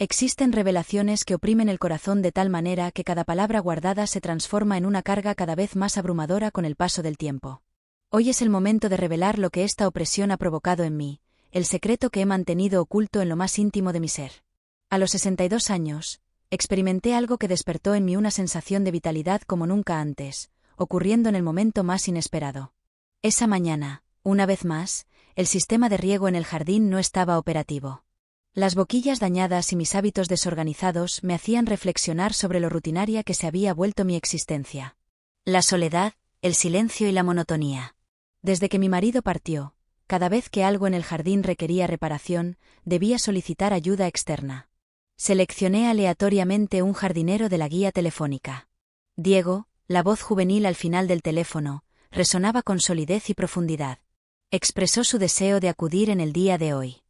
Existen revelaciones que oprimen el corazón de tal manera que cada palabra guardada se transforma en una carga cada vez más abrumadora con el paso del tiempo. Hoy es el momento de revelar lo que esta opresión ha provocado en mí, el secreto que he mantenido oculto en lo más íntimo de mi ser. A los 62 años, experimenté algo que despertó en mí una sensación de vitalidad como nunca antes, ocurriendo en el momento más inesperado. Esa mañana, una vez más, el sistema de riego en el jardín no estaba operativo. Las boquillas dañadas y mis hábitos desorganizados me hacían reflexionar sobre lo rutinaria que se había vuelto mi existencia. La soledad, el silencio y la monotonía. Desde que mi marido partió, cada vez que algo en el jardín requería reparación, debía solicitar ayuda externa. Seleccioné aleatoriamente un jardinero de la guía telefónica. Diego, la voz juvenil al final del teléfono, resonaba con solidez y profundidad. Expresó su deseo de acudir en el día de hoy.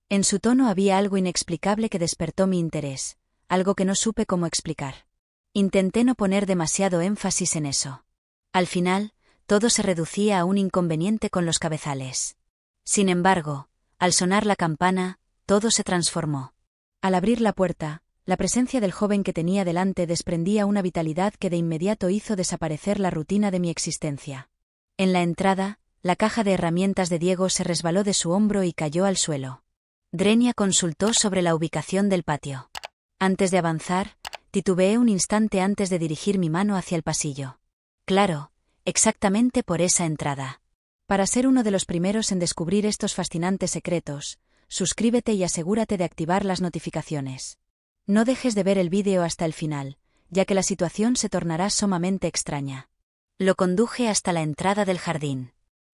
En su tono había algo inexplicable que despertó mi interés, algo que no supe cómo explicar. Intenté no poner demasiado énfasis en eso. Al final, todo se reducía a un inconveniente con los cabezales. Sin embargo, al sonar la campana, todo se transformó. Al abrir la puerta, la presencia del joven que tenía delante desprendía una vitalidad que de inmediato hizo desaparecer la rutina de mi existencia. En la entrada, la caja de herramientas de Diego se resbaló de su hombro y cayó al suelo. Drenia consultó sobre la ubicación del patio. Antes de avanzar, titubeé un instante antes de dirigir mi mano hacia el pasillo. Claro, exactamente por esa entrada. Para ser uno de los primeros en descubrir estos fascinantes secretos, suscríbete y asegúrate de activar las notificaciones. No dejes de ver el vídeo hasta el final, ya que la situación se tornará sumamente extraña. Lo conduje hasta la entrada del jardín.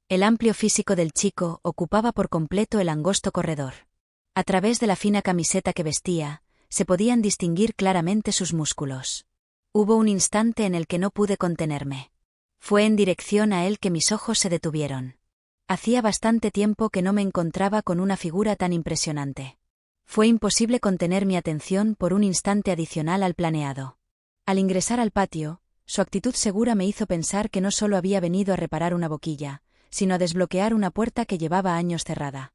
El amplio físico del chico ocupaba por completo el angosto corredor. A través de la fina camiseta que vestía, se podían distinguir claramente sus músculos. Hubo un instante en el que no pude contenerme. Fue en dirección a él que mis ojos se detuvieron. Hacía bastante tiempo que no me encontraba con una figura tan impresionante. Fue imposible contener mi atención por un instante adicional al planeado. Al ingresar al patio, su actitud segura me hizo pensar que no solo había venido a reparar una boquilla, sino a desbloquear una puerta que llevaba años cerrada.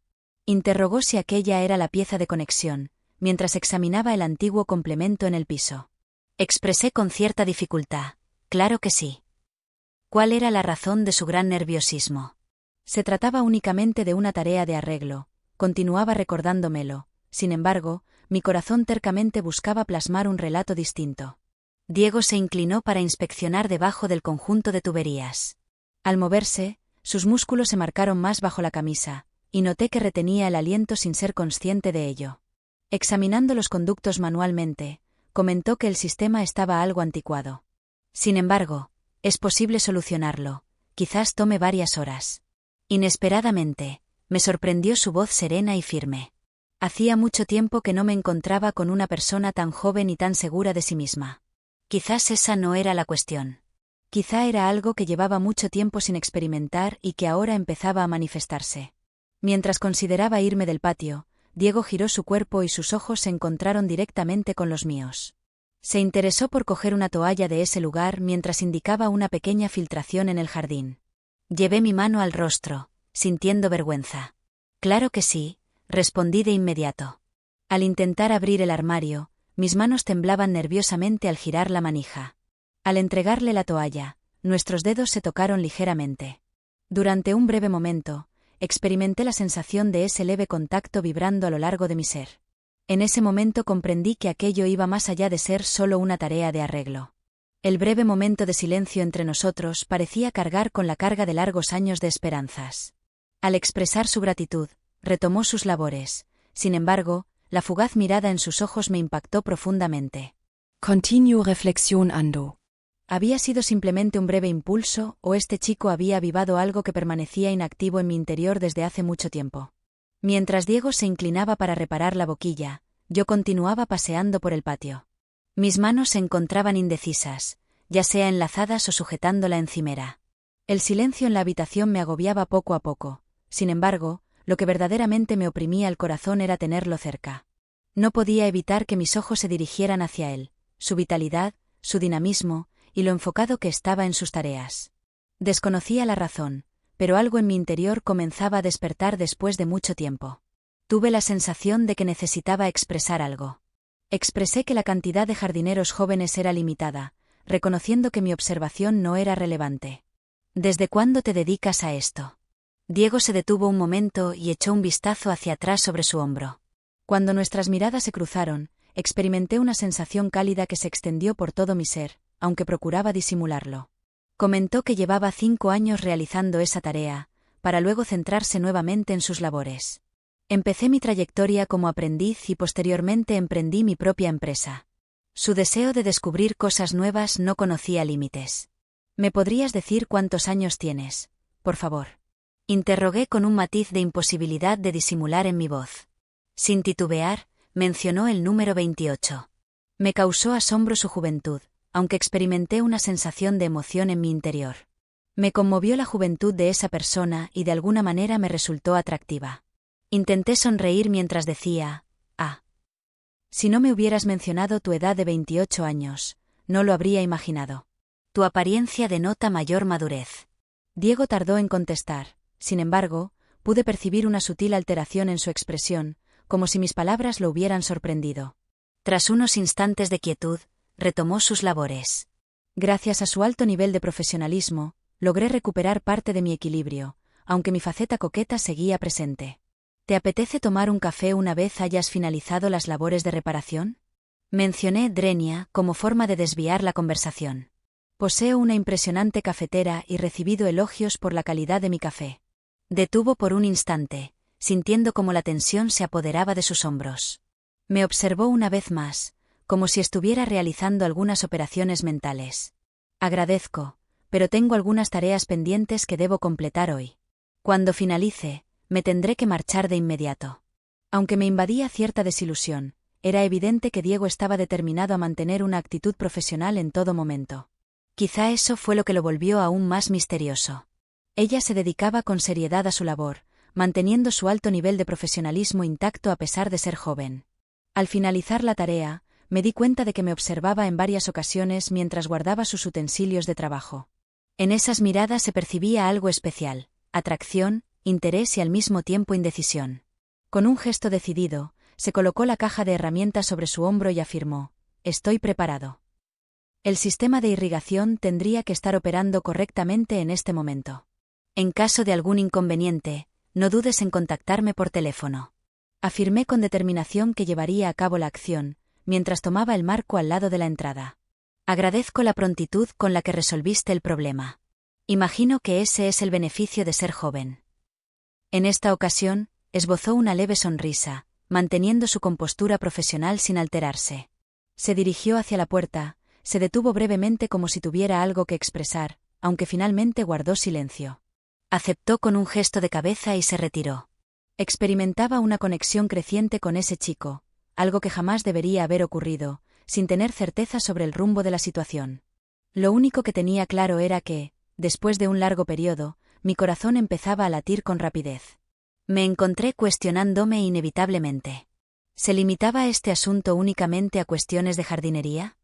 Interrogó si aquella era la pieza de conexión, mientras examinaba el antiguo complemento en el piso. Expresé con cierta dificultad: claro que sí. ¿Cuál era la razón de su gran nerviosismo? Se trataba únicamente de una tarea de arreglo, continuaba recordándomelo, sin embargo, mi corazón tercamente buscaba plasmar un relato distinto. Diego se inclinó para inspeccionar debajo del conjunto de tuberías. Al moverse, sus músculos se marcaron más bajo la camisa, y noté que retenía el aliento sin ser consciente de ello. Examinando los conductos manualmente, comentó que el sistema estaba algo anticuado. Sin embargo, es posible solucionarlo, quizás tome varias horas. Inesperadamente, me sorprendió su voz serena y firme. Hacía mucho tiempo que no me encontraba con una persona tan joven y tan segura de sí misma. Quizás esa no era la cuestión. Quizá era algo que llevaba mucho tiempo sin experimentar y que ahora empezaba a manifestarse. Mientras consideraba irme del patio, Diego giró su cuerpo y sus ojos se encontraron directamente con los míos. Se interesó por coger una toalla de ese lugar mientras indicaba una pequeña filtración en el jardín. Llevé mi mano al rostro, sintiendo vergüenza. Claro que sí, respondí de inmediato. Al intentar abrir el armario, mis manos temblaban nerviosamente al girar la manija. Al entregarle la toalla, nuestros dedos se tocaron ligeramente. Durante un breve momento, experimenté la sensación de ese leve contacto vibrando a lo largo de mi ser. En ese momento comprendí que aquello iba más allá de ser solo una tarea de arreglo. El breve momento de silencio entre nosotros parecía cargar con la carga de largos años de esperanzas. Al expresar su gratitud, retomó sus labores. Sin embargo, la fugaz mirada en sus ojos me impactó profundamente. Continue reflexionando. ¿Había sido simplemente un breve impulso, o este chico había avivado algo que permanecía inactivo en mi interior desde hace mucho tiempo? Mientras Diego se inclinaba para reparar la boquilla, yo continuaba paseando por el patio. Mis manos se encontraban indecisas, ya sea enlazadas o sujetando la encimera. El silencio en la habitación me agobiaba poco a poco. Sin embargo, lo que verdaderamente me oprimía el corazón era tenerlo cerca. No podía evitar que mis ojos se dirigieran hacia él, su vitalidad, su dinamismo, y lo enfocado que estaba en sus tareas. Desconocía la razón, pero algo en mi interior comenzaba a despertar después de mucho tiempo. Tuve la sensación de que necesitaba expresar algo. Expresé que la cantidad de jardineros jóvenes era limitada, reconociendo que mi observación no era relevante. ¿Desde cuándo te dedicas a esto? Diego se detuvo un momento y echó un vistazo hacia atrás sobre su hombro. Cuando nuestras miradas se cruzaron, experimenté una sensación cálida que se extendió por todo mi ser, aunque procuraba disimularlo. Comentó que llevaba 5 años realizando esa tarea, para luego centrarse nuevamente en sus labores. Empecé mi trayectoria como aprendiz y posteriormente emprendí mi propia empresa. Su deseo de descubrir cosas nuevas no conocía límites. ¿Me podrías decir cuántos años tienes, por favor? Interrogué con un matiz de imposibilidad de disimular en mi voz. Sin titubear, mencionó el número 28. Me causó asombro su juventud, aunque experimenté una sensación de emoción en mi interior. Me conmovió la juventud de esa persona y de alguna manera me resultó atractiva. Intenté sonreír mientras decía, si no me hubieras mencionado tu edad de 28 años, no lo habría imaginado. Tu apariencia denota mayor madurez. Diego tardó en contestar, sin embargo, pude percibir una sutil alteración en su expresión, como si mis palabras lo hubieran sorprendido. Tras unos instantes de quietud, retomó sus labores. Gracias a su alto nivel de profesionalismo, logré recuperar parte de mi equilibrio, aunque mi faceta coqueta seguía presente. ¿Te apetece tomar un café una vez hayas finalizado las labores de reparación? Mencioné Drenia como forma de desviar la conversación. Poseo una impresionante cafetera y recibido elogios por la calidad de mi café. Detuvo por un instante, sintiendo como la tensión se apoderaba de sus hombros. Me observó una vez más, como si estuviera realizando algunas operaciones mentales. Agradezco, pero tengo algunas tareas pendientes que debo completar hoy. Cuando finalice, me tendré que marchar de inmediato. Aunque me invadía cierta desilusión, era evidente que Diego estaba determinado a mantener una actitud profesional en todo momento. Quizá eso fue lo que lo volvió aún más misterioso. Ella se dedicaba con seriedad a su labor, manteniendo su alto nivel de profesionalismo intacto a pesar de ser joven. Al finalizar la tarea, me di cuenta de que me observaba en varias ocasiones mientras guardaba sus utensilios de trabajo. En esas miradas se percibía algo especial, atracción, interés y al mismo tiempo indecisión. Con un gesto decidido, se colocó la caja de herramientas sobre su hombro y afirmó: «Estoy preparado». El sistema de irrigación tendría que estar operando correctamente en este momento. En caso de algún inconveniente, no dudes en contactarme por teléfono. Afirmé con determinación que llevaría a cabo la acción, mientras tomaba el marco al lado de la entrada. Agradezco la prontitud con la que resolviste el problema. Imagino que ese es el beneficio de ser joven. En esta ocasión, esbozó una leve sonrisa, manteniendo su compostura profesional sin alterarse. Se dirigió hacia la puerta, se detuvo brevemente como si tuviera algo que expresar, aunque finalmente guardó silencio. Aceptó con un gesto de cabeza y se retiró. Experimentaba una conexión creciente con ese chico, algo que jamás debería haber ocurrido, sin tener certeza sobre el rumbo de la situación. Lo único que tenía claro era que, después de un largo periodo, mi corazón empezaba a latir con rapidez. Me encontré cuestionándome inevitablemente. ¿Se limitaba este asunto únicamente a cuestiones de jardinería?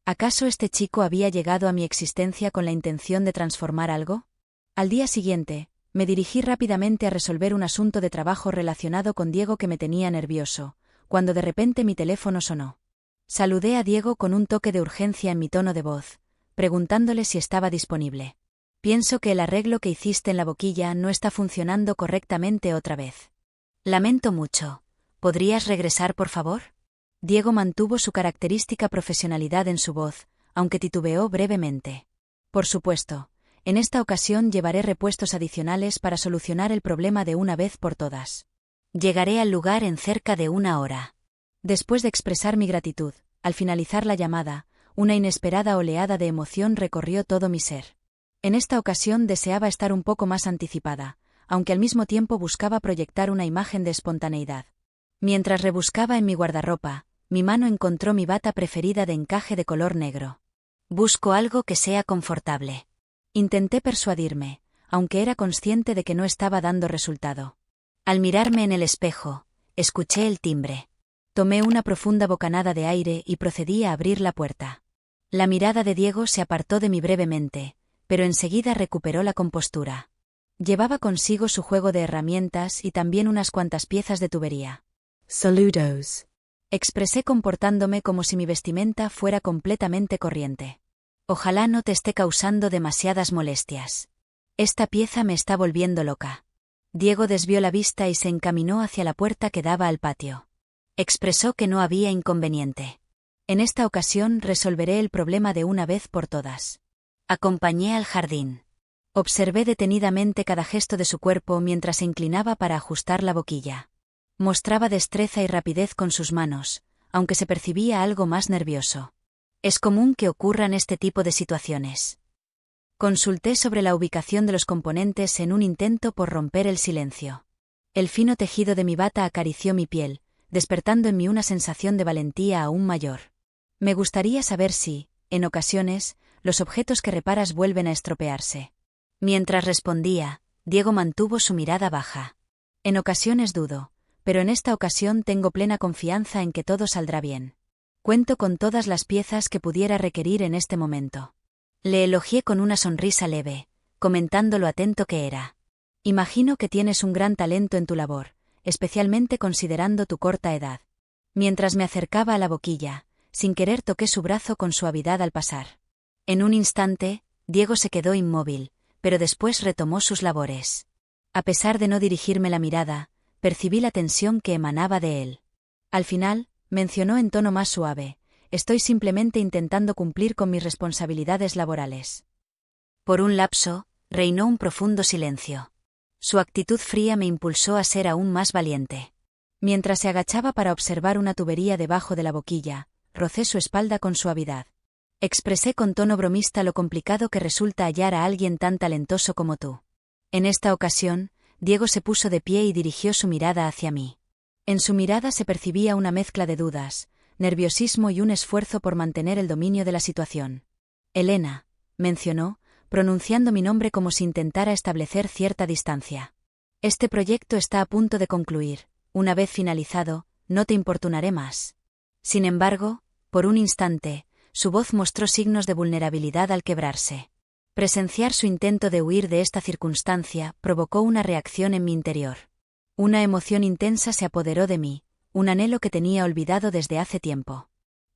¿Acaso este chico había llegado a mi existencia con la intención de transformar algo? Al día siguiente, me dirigí rápidamente a resolver un asunto de trabajo relacionado con Diego que me tenía nervioso, cuando de repente mi teléfono sonó. Saludé a Diego con un toque de urgencia en mi tono de voz, preguntándole si estaba disponible. Pienso que el arreglo que hiciste en la boquilla no está funcionando correctamente otra vez. Lamento mucho. ¿Podrías regresar, por favor? Diego mantuvo su característica profesionalidad en su voz, aunque titubeó brevemente. Por supuesto, en esta ocasión llevaré repuestos adicionales para solucionar el problema de una vez por todas. Llegaré al lugar en cerca de 1 hora. Después de expresar mi gratitud, al finalizar la llamada, una inesperada oleada de emoción recorrió todo mi ser. En esta ocasión deseaba estar un poco más anticipada, aunque al mismo tiempo buscaba proyectar una imagen de espontaneidad. Mientras rebuscaba en mi guardarropa, mi mano encontró mi bata preferida de encaje de color negro. Busco algo que sea confortable. Intenté persuadirme, aunque era consciente de que no estaba dando resultado. Al mirarme en el espejo, escuché el timbre. Tomé una profunda bocanada de aire y procedí a abrir la puerta. La mirada de Diego se apartó de mí brevemente, pero enseguida recuperó la compostura. Llevaba consigo su juego de herramientas y también unas cuantas piezas de tubería. Saludos. Expresé comportándome como si mi vestimenta fuera completamente corriente. Ojalá no te esté causando demasiadas molestias. Esta pieza me está volviendo loca. Diego desvió la vista y se encaminó hacia la puerta que daba al patio. Expresó que no había inconveniente. En esta ocasión resolveré el problema de una vez por todas. Acompañé al jardín. Observé detenidamente cada gesto de su cuerpo mientras se inclinaba para ajustar la boquilla. Mostraba destreza y rapidez con sus manos, aunque se percibía algo más nervioso. Es común que ocurran este tipo de situaciones. Consulté sobre la ubicación de los componentes en un intento por romper el silencio. El fino tejido de mi bata acarició mi piel, despertando en mí una sensación de valentía aún mayor. Me gustaría saber si, en ocasiones, los objetos que reparas vuelven a estropearse. Mientras respondía, Diego mantuvo su mirada baja. En ocasiones dudo, pero en esta ocasión tengo plena confianza en que todo saldrá bien. Cuento con todas las piezas que pudiera requerir en este momento. Le elogié con una sonrisa leve, comentando lo atento que era. Imagino que tienes un gran talento en tu labor, especialmente considerando tu corta edad. Mientras me acercaba a la boquilla, sin querer toqué su brazo con suavidad al pasar. En un instante, Diego se quedó inmóvil, pero después retomó sus labores. A pesar de no dirigirme la mirada, percibí la tensión que emanaba de él. Al final, mencionó en tono más suave: estoy simplemente intentando cumplir con mis responsabilidades laborales. Por un lapso, reinó un profundo silencio. Su actitud fría me impulsó a ser aún más valiente. Mientras se agachaba para observar una tubería debajo de la boquilla, rocé su espalda con suavidad. Expresé con tono bromista lo complicado que resulta hallar a alguien tan talentoso como tú. En esta ocasión, Diego se puso de pie y dirigió su mirada hacia mí. En su mirada se percibía una mezcla de dudas, nerviosismo y un esfuerzo por mantener el dominio de la situación. Elena, mencionó, pronunciando mi nombre como si intentara establecer cierta distancia. Este proyecto está a punto de concluir. Una vez finalizado, no te importunaré más. Sin embargo, por un instante, su voz mostró signos de vulnerabilidad al quebrarse. Presenciar su intento de huir de esta circunstancia provocó una reacción en mi interior. Una emoción intensa se apoderó de mí, un anhelo que tenía olvidado desde hace tiempo.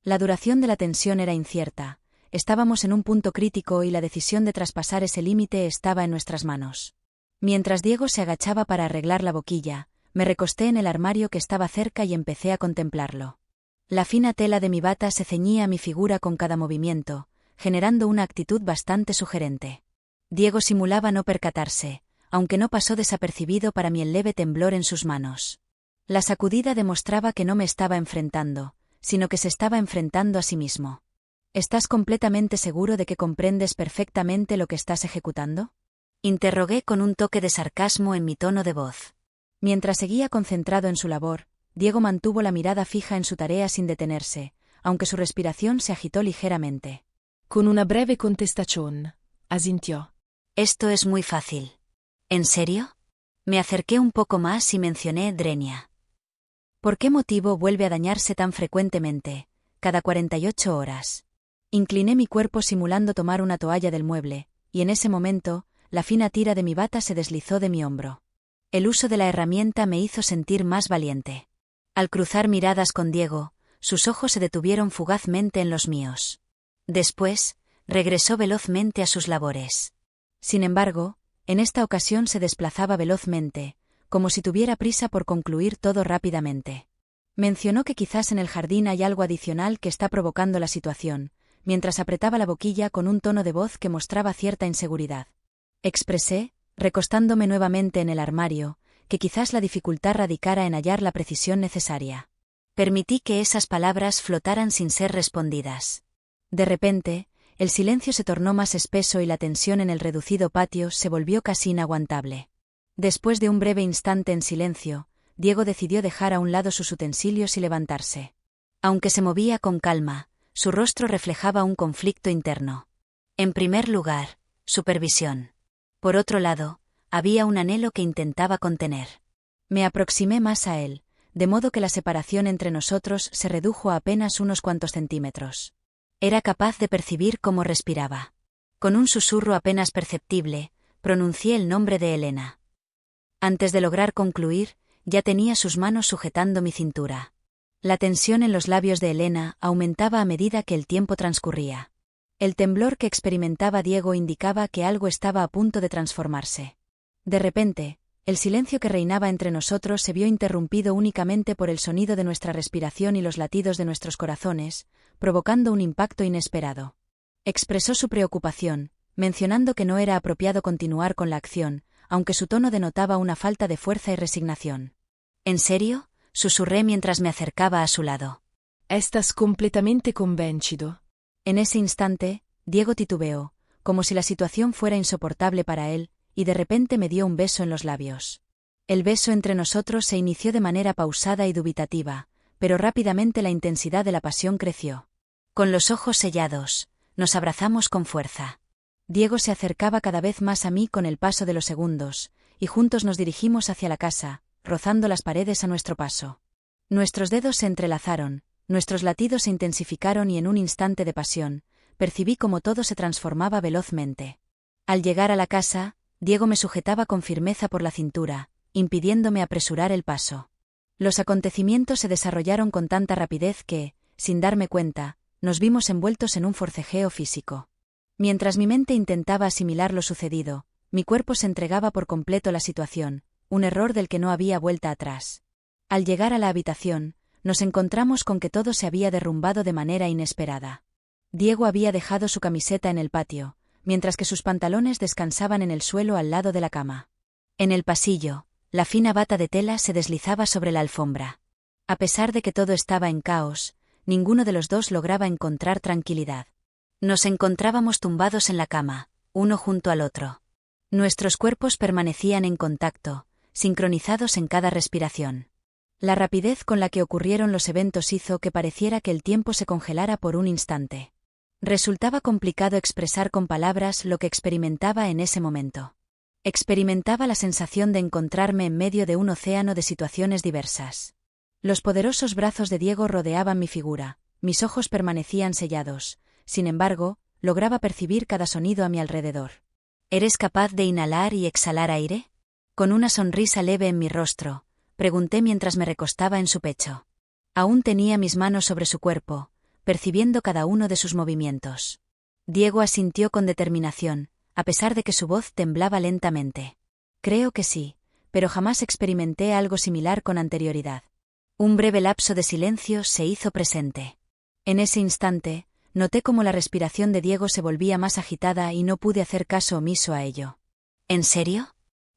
La duración de la tensión era incierta, estábamos en un punto crítico y la decisión de traspasar ese límite estaba en nuestras manos. Mientras Diego se agachaba para arreglar la boquilla, me recosté en el armario que estaba cerca y empecé a contemplarlo. La fina tela de mi bata se ceñía a mi figura con cada movimiento, generando una actitud bastante sugerente. Diego simulaba no percatarse, aunque no pasó desapercibido para mí el leve temblor en sus manos. La sacudida demostraba que no me estaba enfrentando, sino que se estaba enfrentando a sí mismo. ¿Estás completamente seguro de que comprendes perfectamente lo que estás ejecutando? Interrogué con un toque de sarcasmo en mi tono de voz. Mientras seguía concentrado en su labor, Diego mantuvo la mirada fija en su tarea sin detenerse, aunque su respiración se agitó ligeramente. Con una breve contestación, asintió. Esto es muy fácil. ¿En serio? Me acerqué un poco más y mencioné Drenia. ¿Por qué motivo vuelve a dañarse tan frecuentemente, cada 48 horas? Incliné mi cuerpo simulando tomar una toalla del mueble, y en ese momento, la fina tira de mi bata se deslizó de mi hombro. El uso de la herramienta me hizo sentir más valiente. Al cruzar miradas con Diego, sus ojos se detuvieron fugazmente en los míos. Después, regresó velozmente a sus labores. Sin embargo, en esta ocasión se desplazaba velozmente, como si tuviera prisa por concluir todo rápidamente. Mencionó que quizás en el jardín hay algo adicional que está provocando la situación, mientras apretaba la boquilla con un tono de voz que mostraba cierta inseguridad. Expresé, recostándome nuevamente en el armario, que quizás la dificultad radicara en hallar la precisión necesaria. Permití que esas palabras flotaran sin ser respondidas. De repente, el silencio se tornó más espeso y la tensión en el reducido patio se volvió casi inaguantable. Después de un breve instante en silencio, Diego decidió dejar a un lado sus utensilios y levantarse. Aunque se movía con calma, su rostro reflejaba un conflicto interno. En primer lugar, supervisión. Por otro lado, había un anhelo que intentaba contener. Me aproximé más a él, de modo que la separación entre nosotros se redujo a apenas unos cuantos centímetros. Era capaz de percibir cómo respiraba. Con un susurro apenas perceptible, pronuncié el nombre de Elena. Antes de lograr concluir, ya tenía sus manos sujetando mi cintura. La tensión en los labios de Elena aumentaba a medida que el tiempo transcurría. El temblor que experimentaba Diego indicaba que algo estaba a punto de transformarse. De repente, el silencio que reinaba entre nosotros se vio interrumpido únicamente por el sonido de nuestra respiración y los latidos de nuestros corazones, provocando un impacto inesperado. Expresó su preocupación, mencionando que no era apropiado continuar con la acción, aunque su tono denotaba una falta de fuerza y resignación. ¿En serio?, susurré mientras me acercaba a su lado. ¿Estás completamente convencido? En ese instante, Diego titubeó, como si la situación fuera insoportable para él, y de repente me dio un beso en los labios. El beso entre nosotros se inició de manera pausada y dubitativa, pero rápidamente la intensidad de la pasión creció. Con los ojos sellados, nos abrazamos con fuerza. Diego se acercaba cada vez más a mí con el paso de los segundos, y juntos nos dirigimos hacia la casa, rozando las paredes a nuestro paso. Nuestros dedos se entrelazaron, nuestros latidos se intensificaron y en un instante de pasión, percibí cómo todo se transformaba velozmente. Al llegar a la casa, Diego me sujetaba con firmeza por la cintura, impidiéndome apresurar el paso. Los acontecimientos se desarrollaron con tanta rapidez que, sin darme cuenta, nos vimos envueltos en un forcejeo físico. Mientras mi mente intentaba asimilar lo sucedido, mi cuerpo se entregaba por completo a la situación, un error del que no había vuelta atrás. Al llegar a la habitación, nos encontramos con que todo se había derrumbado de manera inesperada. Diego había dejado su camiseta en el patio, mientras que sus pantalones descansaban en el suelo al lado de la cama. En el pasillo, la fina bata de tela se deslizaba sobre la alfombra. A pesar de que todo estaba en caos, ninguno de los dos lograba encontrar tranquilidad. Nos encontrábamos tumbados en la cama, uno junto al otro. Nuestros cuerpos permanecían en contacto, sincronizados en cada respiración. La rapidez con la que ocurrieron los eventos hizo que pareciera que el tiempo se congelara por un instante. Resultaba complicado expresar con palabras lo que experimentaba en ese momento. Experimentaba la sensación de encontrarme en medio de un océano de situaciones diversas. Los poderosos brazos de Diego rodeaban mi figura, mis ojos permanecían sellados, sin embargo, lograba percibir cada sonido a mi alrededor. ¿Eres capaz de inhalar y exhalar aire? Con una sonrisa leve en mi rostro, pregunté mientras me recostaba en su pecho. Aún tenía mis manos sobre su cuerpo, percibiendo cada uno de sus movimientos. Diego asintió con determinación, a pesar de que su voz temblaba lentamente. Creo que sí, pero jamás experimenté algo similar con anterioridad. Un breve lapso de silencio se hizo presente. En ese instante, noté cómo la respiración de Diego se volvía más agitada y no pude hacer caso omiso a ello. ¿En serio?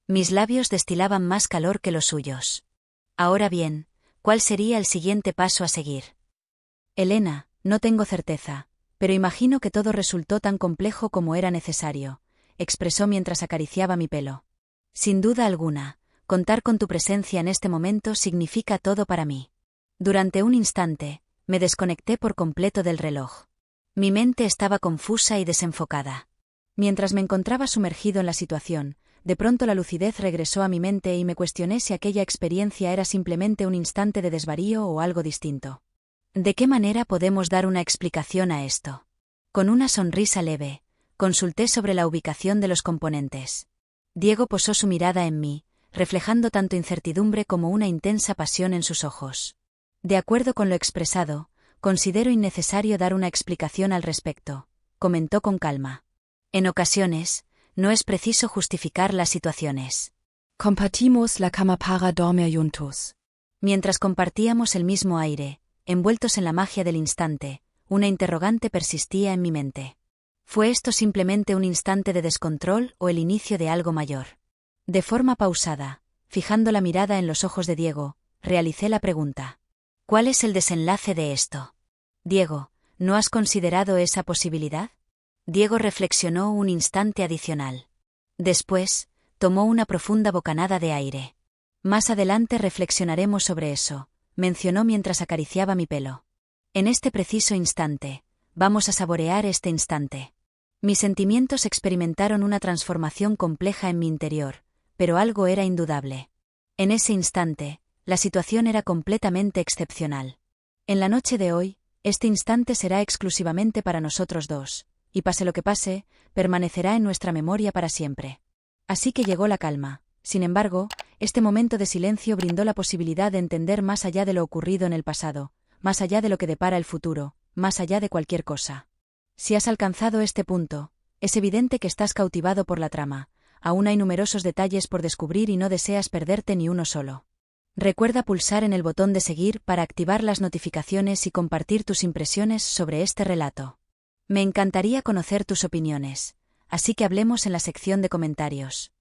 Mis labios destilaban más calor que los suyos. Ahora bien, ¿cuál sería el siguiente paso a seguir? Elena, no tengo certeza, pero imagino que todo resultó tan complejo como era necesario, expresó mientras acariciaba mi pelo. Sin duda alguna, contar con tu presencia en este momento significa todo para mí. Durante un instante, me desconecté por completo del reloj. Mi mente estaba confusa y desenfocada. Mientras me encontraba sumergido en la situación, de pronto la lucidez regresó a mi mente y me cuestioné si aquella experiencia era simplemente un instante de desvarío o algo distinto. ¿De qué manera podemos dar una explicación a esto? Con una sonrisa leve, consulté sobre la ubicación de los componentes. Diego posó su mirada en mí, reflejando tanto incertidumbre como una intensa pasión en sus ojos. De acuerdo con lo expresado, considero innecesario dar una explicación al respecto, comentó con calma. En ocasiones, no es preciso justificar las situaciones. Compartimos la cama para dormir juntos. Mientras compartíamos el mismo aire, envueltos en la magia del instante, una interrogante persistía en mi mente. ¿Fue esto simplemente un instante de descontrol o el inicio de algo mayor? De forma pausada, fijando la mirada en los ojos de Diego, realicé la pregunta. ¿Cuál es el desenlace de esto? Diego, ¿no has considerado esa posibilidad? Diego reflexionó un instante adicional. Después, tomó una profunda bocanada de aire. Más adelante reflexionaremos sobre eso, mencionó mientras acariciaba mi pelo. En este preciso instante, vamos a saborear este instante. Mis sentimientos experimentaron una transformación compleja en mi interior, pero algo era indudable. En ese instante, la situación era completamente excepcional. En la noche de hoy, este instante será exclusivamente para nosotros dos, y pase lo que pase, permanecerá en nuestra memoria para siempre. Así que llegó la calma. Sin embargo, este momento de silencio brindó la posibilidad de entender más allá de lo ocurrido en el pasado, más allá de lo que depara el futuro, más allá de cualquier cosa. Si has alcanzado este punto, es evidente que estás cautivado por la trama. Aún hay numerosos detalles por descubrir y no deseas perderte ni uno solo. Recuerda pulsar en el botón de seguir para activar las notificaciones y compartir tus impresiones sobre este relato. Me encantaría conocer tus opiniones, así que hablemos en la sección de comentarios.